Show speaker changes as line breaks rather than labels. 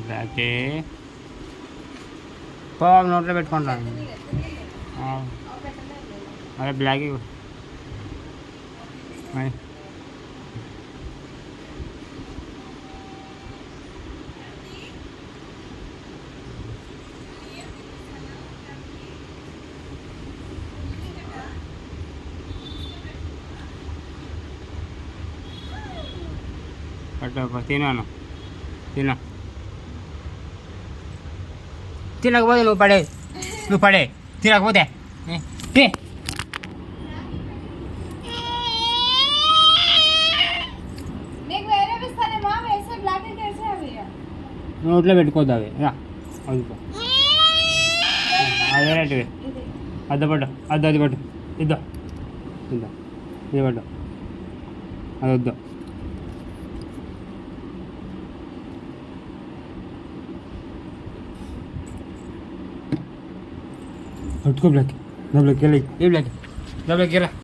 బ్లాకే బాబు నోట్లో పెట్టుకుంటాను. అదే బ్లాక్ పట్టు తినాను తినకపోతే నువ్వు పడే తినకపోతే నోట్లో పెట్టుకోద్దు అవి రా వదుకో అదే రైట్వి పట్టు అది పట్టు ఇది పట్టు అది వద్దు పట్టుకో బ్లాక్ ఏ బ్లాక్